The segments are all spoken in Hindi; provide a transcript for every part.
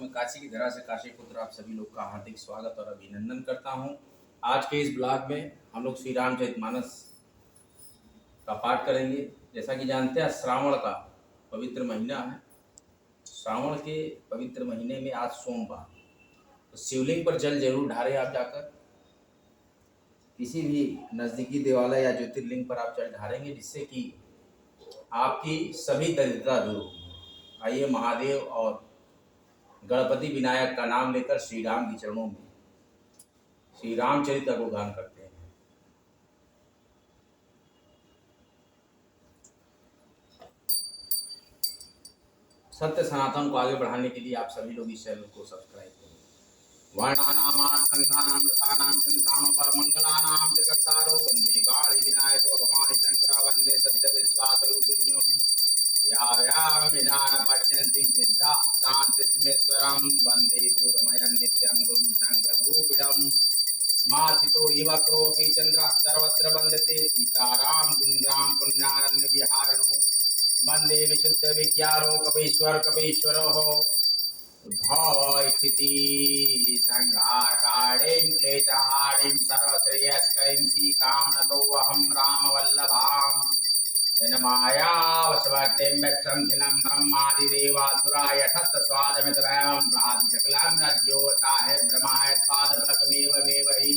मैं काशी की धरा से काशी पुत्र आप सभी लोग का हार्दिक स्वागत और अभिनंदन करता हूं। आज के इस ब्लॉग में हम लोग श्री रामचरितमानस का पाठ करेंगे। जैसा कि जानते हैं, श्रावण का पवित्र महीना है। श्रावण के पवित्र महीने में आज सोमवार, तो शिवलिंग पर जल जरूर ढारें। आप जाकर किसी भी नज़दीकी देवालय या ज्योतिर्लिंग पर आप जल ढारेंगे, जिससे कि आपकी सभी दरिद्रता दूर होगी। आइए महादेव और गणपति विनायक का नाम लेकर श्री राम के चरणों में श्री रामचरित का गुणगान करते हैं। सत्य सनातन को आगे बढ़ाने के लिए आप सभी लोग इस चैनल को सब्सक्राइब करें। वर्णानामात् संघानां रसानां चिन्ताम परमंगलानां च कर्तारो वन्दे गाढि विनायको भवानि शंकरा वन्दे सद्य विश्वासरूपिण्यं या विनान पश्यन्ति सिद्धा शान्तिस्मेश्वरं वन्दे भूतमयं नित्यं गुरुं शङ्कररूपिणं माथितो इव क्रोऽपि चन्द्रः सर्वत्र वन्दते सीतारां गुणग्रां पुण्यारण्यविहारिणो वन्दे विशुद्ध विज्ञानो कपीश्वरोः स्थिति संहाकारिं क्लेशहारिं सर्वश्रेयस्करीं सीतां नतोऽहं रामवल्लभां जनमायावशवर्तीं वत्संखिलं ब्रह्मादिदेवासुराय तत्स्वादमितवैवं प्राति सकलं रज्जोताहे ब्रह्माय पादफलकमेव हि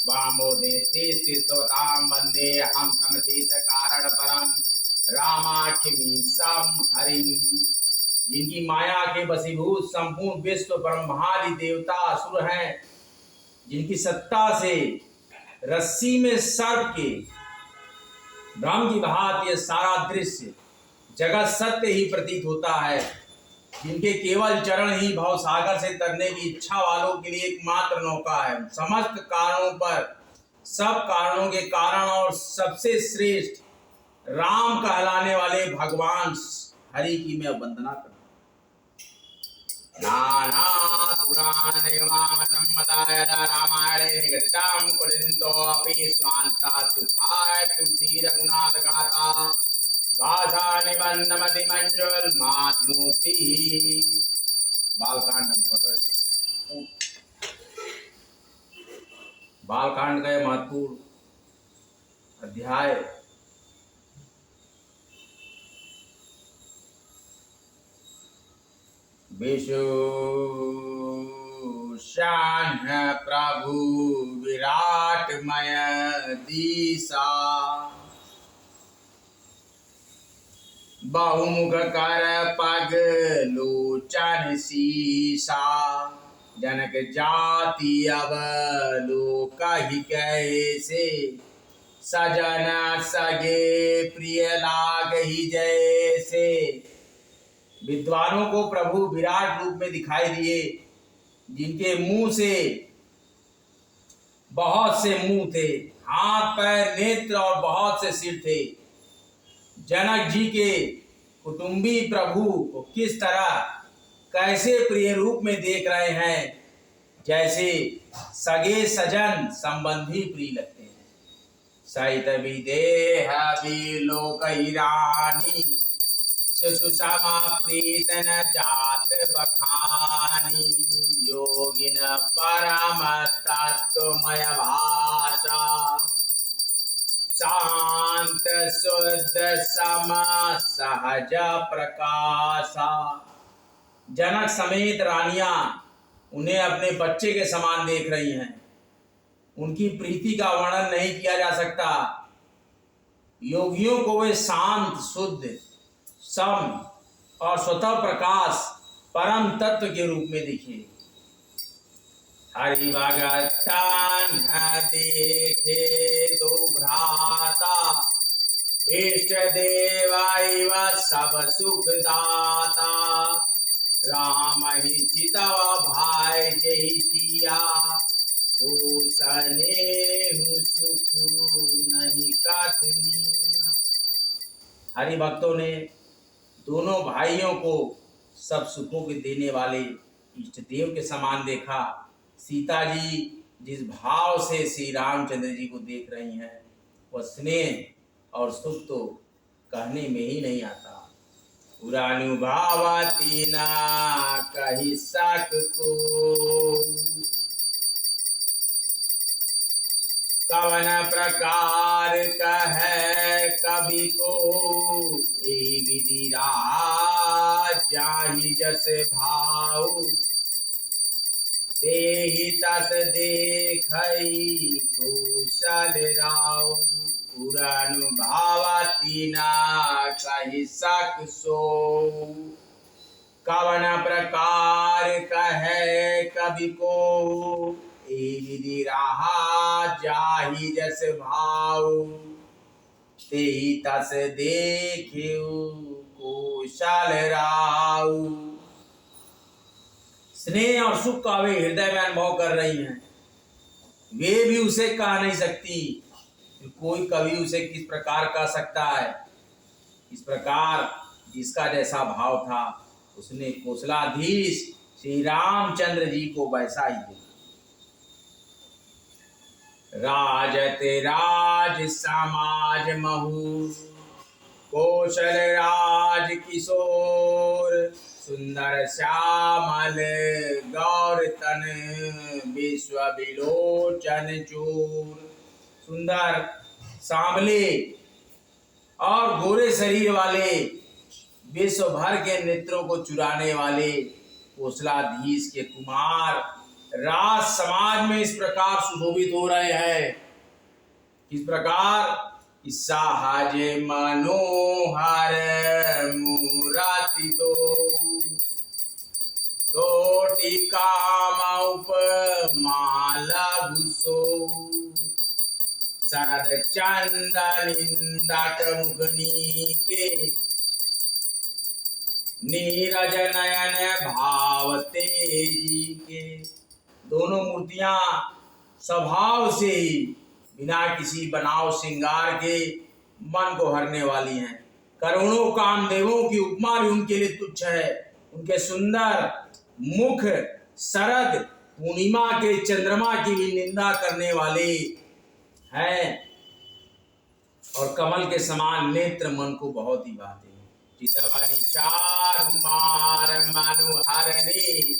वामो देशे स्थितवतां वन्देऽहं तमशेषकारणपरं रामाख्यमीशं हरिम्। जिनकी माया के वशीभूत संपूर्ण विश्व ब्रह्मादि देवता असुर हैं, जिनकी सत्ता से रस्सी में सर्प के भ्रम की भांति यह सारा दृश्य जगत सत्य ही प्रतीत होता है, जिनके केवल चरण ही भव सागर से तरने की इच्छा वालों के लिए एकमात्र नौका है। समस्त कारणों पर सब कारणों के कारण और सबसे श्रेष्ठ राम कहलाने वाले भगवान हरि की मैं वंदना करता हूँ। नाना पुराणे सम्मताय रामायणे निगदितां कुलिन्दोऽपि स्वान्तात्तुभाय तुलसी रघुनाथ गाथा भाषा निबन्धमति मंजुल मातमूर्ति। बालकांड बालकांड का यह महत्वपूर्ण अध्याय विशुशान प्रभु विराटमय दिशा बहुमुख कर पग लोचन सीसा जनक जाति अब लोक ही कैसे सजन सगे प्रिय लाग ही जैसे। विद्वानों को प्रभु विराट रूप में दिखाई दिए, जिनके मुंह से बहुत से मुंह थे, हाथ पैर नेत्र और बहुत से सिर थे। जनक जी के कुटुंबी प्रभु को किस तरह कैसे प्रिय रूप में देख रहे हैं, जैसे सगे सजन संबंधी प्रिय लगते हैं। सहित विदेह विलोक रानी सुषमा प्रीतन जात बखानी योगिन परम तत्वमय भाषा शांत शुद्ध सम सहज प्रकाशा। जनक समेत रानियां उन्हें अपने बच्चे के समान देख रही हैं। उनकी प्रीति का वर्णन नहीं किया जा सकता। योगियों को वे शांत शुद्ध सम और स्वतः प्रकाश परम तत्व के रूप में दिखे। हरि भगतान देखे दो भ्राता इष्ट देव सब सुख दाता राम ही चितव भाई जय सिया तो सने सुख नहीं कथनिया। हरि भक्तों ने दोनों भाइयों को सब सुखों के देने वाले इष्ट देव के समान देखा। सीता जी जिस भाव से श्री रामचंद्र जी को देख रही हैं, वह स्नेह और सुख तो कहने में ही नहीं आता। पुरानुभावती ना कही सक को। कवन प्रकार कहे कवि को ए विधि राज जाहि जस भाव। तेहि तस देखई कौशल राव। पुरानुभावती ना कही सक सो। कवन प्रकार कहे कवि को ए विधि रहा जाहि जस भाव। तेहि तस देखियो कौशल राव। स्नेह और सुख का वे हृदय में अनुभव कर रही हैं, वे भी उसे कह नहीं सकती। कोई कवि उसे किस प्रकार कह सकता है। इस प्रकार जिसका जैसा भाव था उसने कौशलाधीश श्री रामचंद्र जी को वैसा ही दिया। राजत राज समाज महु कौशल राज किशोर। सुंदर श्यामल गौर तन विश्व विलोचन चूर। सुंदर सांवले और गोरे शरीर वाले विश्व भर के नेत्रों को चुराने वाले कौशलाधीश के कुमार राज समाज में इस प्रकार सुशोभित हो रहे हैं। किस प्रकार? सहज मनोहर मूरति दो। सोटी काम उपमाला घुसो। शरद चंदन इंदक मुगनी के। नीरज नयन भाव तेजी के। दोनों मूर्तियां स्वभाव से ही बिना किसी बनाव श्रृंगार के मन को हरने वाली हैं। करोड़ों कामदेवों की उपमा भी उनके लिए तुच्छ है। उनके सुंदर मुख शरद पूर्णिमा के चंद्रमा की भी निंदा करने वाले हैं और कमल के समान नेत्र मन को बहुत ही भाते हैं। चितवनी चार मार मनुहरणी।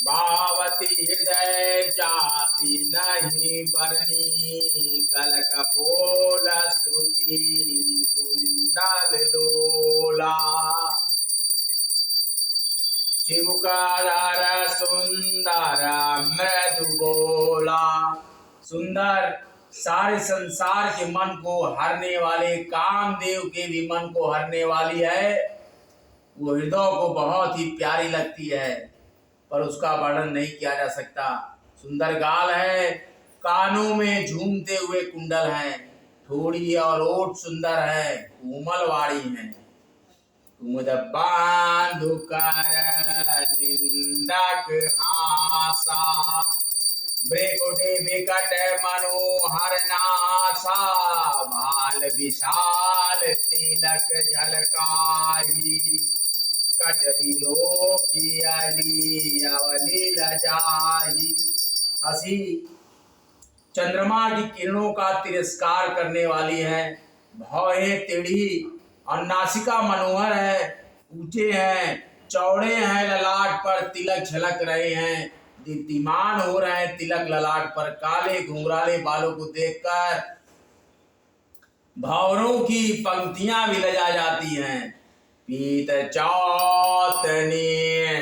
भावती हृदय जाति नहीं बरनी। कल कपोल श्रुति कुंडल लोला। चिबुकार सुंदर मृदु बोला। सुंदर सारे संसार के मन को हरने वाले कामदेव के भी मन को हरने वाली है। वो हृदय को बहुत ही प्यारी लगती है पर उसका वर्णन नहीं किया जा सकता। सुंदर गाल है, कानों में झूमते हुए कुंडल हैं, थोड़ी और ओठ सुंदर है, कोमल वाणी है। कुमुद बांधु कर निंदक हासा। ब्रेकोटे बिकट मनोहर नासा। भाल विशाल तिलक झलकाही। कट बिलो की अली अवली लजाही। हंसी चंद्रमा की किरणों का तिरस्कार करने वाली है। भौहें टेढ़ी और नासिका मनोहर है, ऊंचे हैं, चौड़े हैं, ललाट पर तिलक झलक रहे हैं, दीप्तिमान हो रहे हैं। तिलक ललाट पर काले घुंघराले बालों को देखकर भंवरों की पंक्तियां भी लजा जाती हैं। पीत चौतनी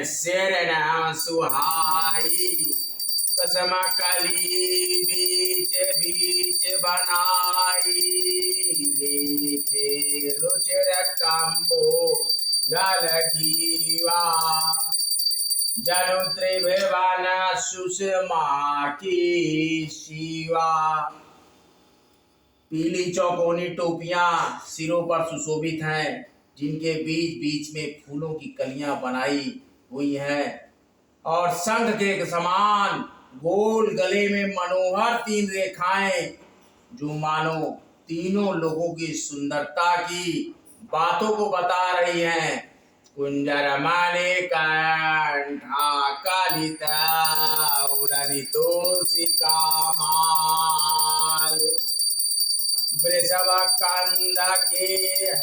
सिर नाम सुहाई। कसम कली बीच बीच बनाई। रेखे रुचिर कंबो गल घीवा। जनु त्रिभुवन सुषमा की शिवा। पीली चौकोनी टोपियां सिरों पर सुशोभित हैं, जिनके बीच बीच में फूलों की कलियां बनाई हुई हैं और शंख के समान गोल गले में मनोहर 3 रेखाएं जो मानो तीनों लोगों की सुंदरता की बातों को बता रही हैं। कुंजर माने कंठा कालिता उड़नी तुलसी का माल। वृषभ कंद के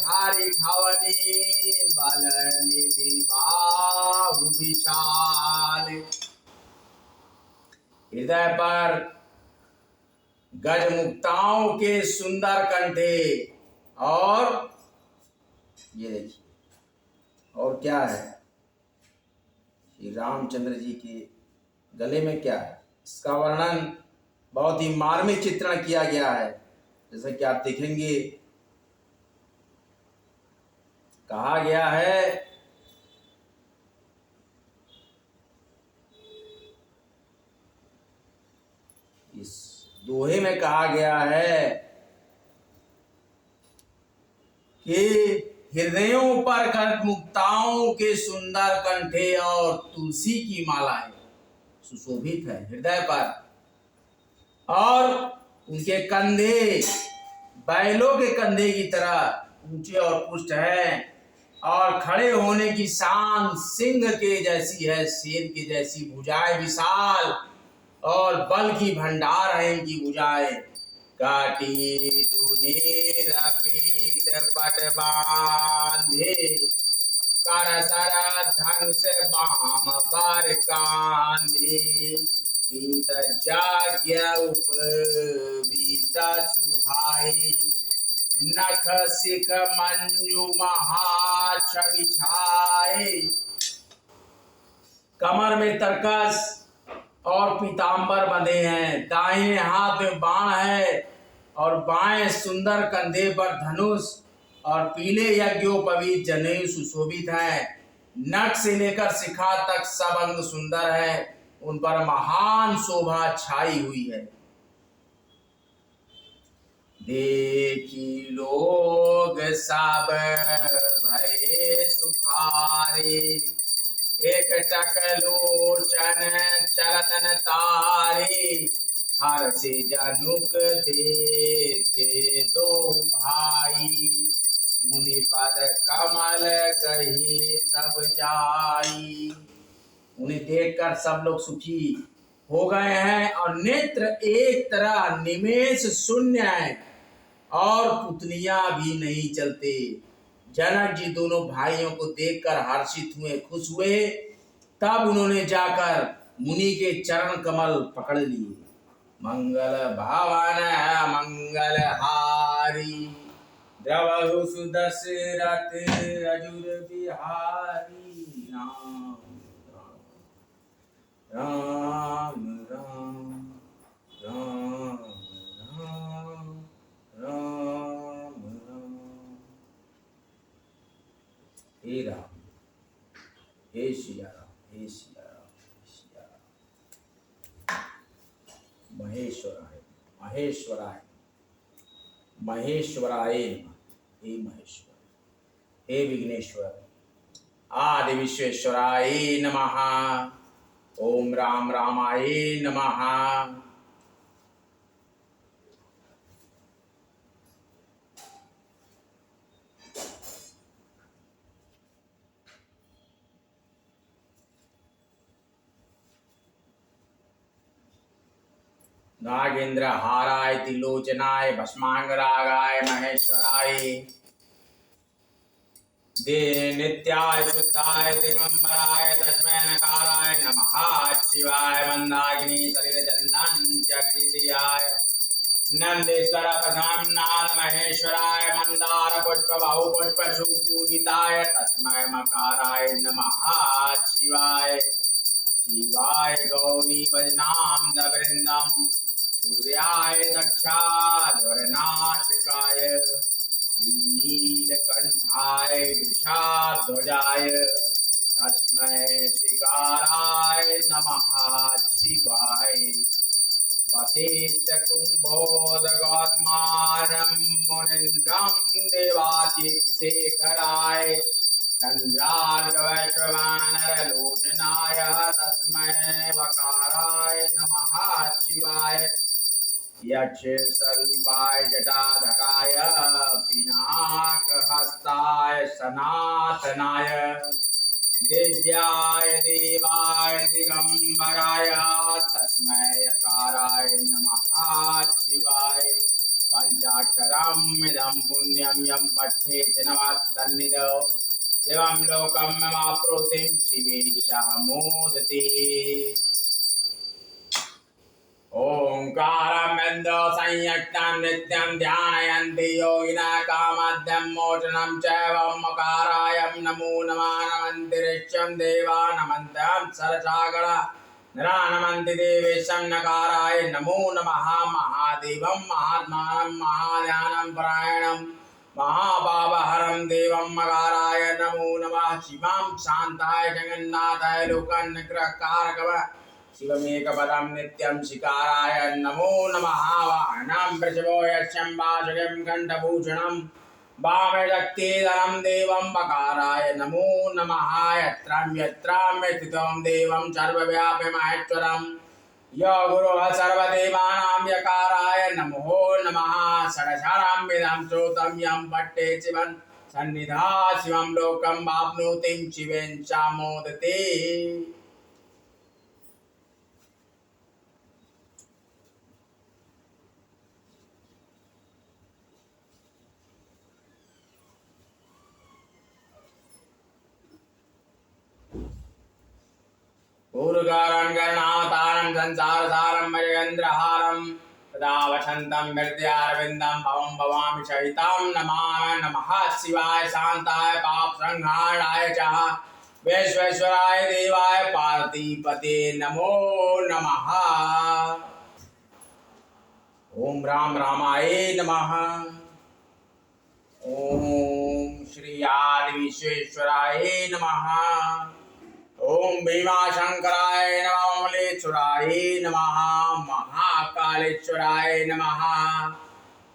हरि ठवनी बल निधि बाहु विशाल। हृदय पर गज मुक्ताओं के सुंदर कंठे। और ये देखिए और क्या है, श्री रामचंद्र जी के गले में क्या है, इसका वर्णन बहुत ही मार्मिक चित्रण किया गया है। जैसा कि आप देखेंगे, कहा गया है इस दोहे में कहा गया है कि हृदयों पर गज मुक्ताओं के सुंदर कंठे और तुलसी की मालाएं सुशोभित है हृदय पर, और उनके कंधे बैलों के कंधे की तरह ऊंचे और पुष्ट है, और खड़े होने की शान सिंह के जैसी है, शेर के जैसी भुजाएं विशाल, और बल की भंडार है इनकी भुजाएं। काटी तूने रपीत पट बांधे, कर सर धनुष बाम बार कांधे, पीत जाग्य उपवीत सुहाई, नख सिख मंजू महाछवि छाए। कमर में तरकस और पीतांबर बंधे हैं, दाहिने हाथ में बाण है, और बाएं सुंदर कंधे पर धनुष, और पीले यज्ञोपवीत जनेऊ सुशोभित है। नख से लेकर शिखा तक सब अंग सुंदर है, उन पर महान शोभा छाई हुई है। देखी लोग सब भय सुखारे, एक टक लोचन चलतन तारे, हर से जनुक देखे दो भाई, मुनि पद कमल कही तब जाई। उन्हें देखकर सब लोग सुखी हो गए हैं, और नेत्र एक तरह निमेष शून्य है, और पुतलियां भी नहीं चलते। जनक जी दोनों भाइयों को देखकर हर्षित हुए, खुश हुए। तब उन्होंने जाकर मुनि के चरण कमल पकड़ लिए। मंगल भवन मंगल हारी, द्रवहु सुदशरथ अजुर बिहारी। राम राम राम राम राम राम राम। हे राम, हे सिया राम, हे सिया राम, हे सिया राम। महेश्वराय महेश्वराय महेश्वराय नमः। हे महेश्वर, हे विघ्नेश्वर, आदि विश्वेश्वराय नमः। ओम राम रामाय नमः। नागेंद्र हाराय त्रिलोचनाय भस्मांगरागाय महेश्वराय, दे नित्याय शुद्धाय दिगंबराय तस्मै नकाराय नमः शिवाय। मंदाकिनी सलिल चंदन चक्रियाय, नंदेश्वर प्रसन्नाद महेश्वराय, मंदार पुष्प बहु पुष्प सुपूजिताय तस्मै मकाराय नमः शिवाय। शिवाय गौरी भजनाम वृंदम, सूर्याय दक्षाध्वरनाशकाय, नीलकंठाय वृषाध्वजाय तस्मै श्रीकाराय नमः शिवाय। वसिष्ठ कुंभोदगोत्मानं मुनिन्द्रं देवातीर्थशेखराय, चंद्रार्कवैश्ववानरलोचनाय तस्मै वकाराय नमः शिवाय। यक्ष स्वरूपाय जटाधराय, पिनाकहस्ताय सनातनाय, दिव्याय देवाय दिगंबराय तस्मै यकाराय नमः शिवाय। पंचाक्षरम् इदं पुण्यं यं पठेत् नमस्तन्निधौ शिवं लोकं ममाप्नोतिं शिवेशः मोदते। ओंकारमेन्दो संयुक्तं नित्यं ध्यानयन्ति योगिनः कामद्यं मोचनं चैवमकारायं नमो नमः नमन्तिरिच्यं देवा नमन्तं सरसागर नमन्ति देवेशं नकाराय नमो नमः महादेवं महात्मानं महाध्यानं परायणं महापापहरं देवं मकाराय नमो नमः शिवं शान्ताय जगन्नाथाय लोकन्नग्रहकारकव शिवमेकपदं नित्यं शिकाराय नमो नमः वाहनं वृषभो यक्षं वासुकिं कण्ठभूषणं वामे शक्तिधरं देवं मकाराय नमो नमः यत्रं स्थितं देवं सर्वव्यापी महेश्वरं यो गुरुः सर्वदेवानां यकाराय नमो नमः षडक्षरं विदं श्रोतं यं पठेत् शिवं सन्निधा शिवं लोकं वाप्नोति शिवेन च मोदते। पूर्वकारं गणावतारं संसारसारं मयेन्द्रहारं तदा वसन्तं हृदयारविन्दं भवं भवामि सहितं नमामि नमः शिवाय शान्ताय पापसंहाराय च विश्वेश्वराय देवाय पार्थिपते नमो नमः। ओम राम रामाय नमः। ओम श्री आदि विश्वेश्वराय नमः। ओम भीमाशंकराय नमः। मलेश्वराय नमः। महाकालेश्वराय नमः।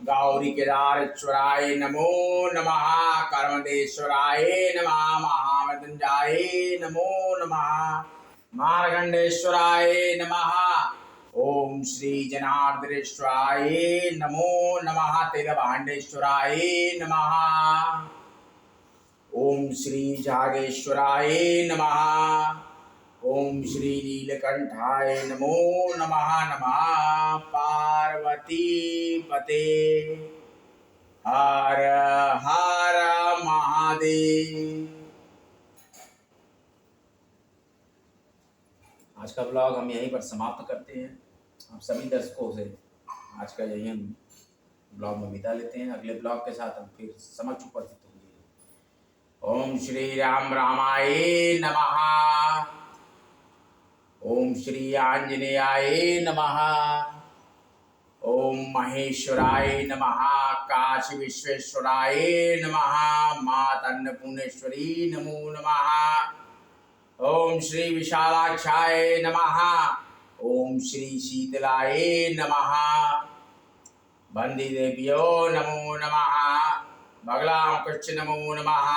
गौरी केदारेश्वराय नमो नमः। कर्मदेश्वराय नमः। महामृत्युंजयाय नमो नमः। मार्कंडेश्वराय नमः। ओम श्री जनार्दनेश्वराय नमो नमः। तिलभाण्डेश्वराय नमः। ओम श्री जागेश्वराय नमः। ओम श्री नीलकंठाय नमो नमः। नमः पार्वती पते हर हर महादेव। आज का ब्लॉग हम यहीं पर समाप्त करते हैं। आप सभी दर्शकों से आज का यही हम ब्लॉग में विदा लेते हैं। अगले ब्लॉग के साथ हम फिर समक्ष उपस्थित होंगे। ओम श्री राम रामाय नमः। ओम श्री आंजनेयाय नमः। ओम महेश्वराय नमः। काशी विश्वेश्वराय नमः। माता अन्नपूर्णेश्वरी नमो नमः। ओम श्री विशालाक्षाय नमः। ओम श्री शीतलाय नमः। बंदी देव्यो नमो नमः। बगलाम कृष्ण नमो नमः।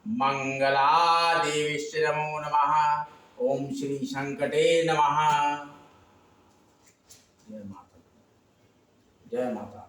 मंगला देवीश्च नमो नमः। ओम श्री संकटे नमः। जय माता। जय माता।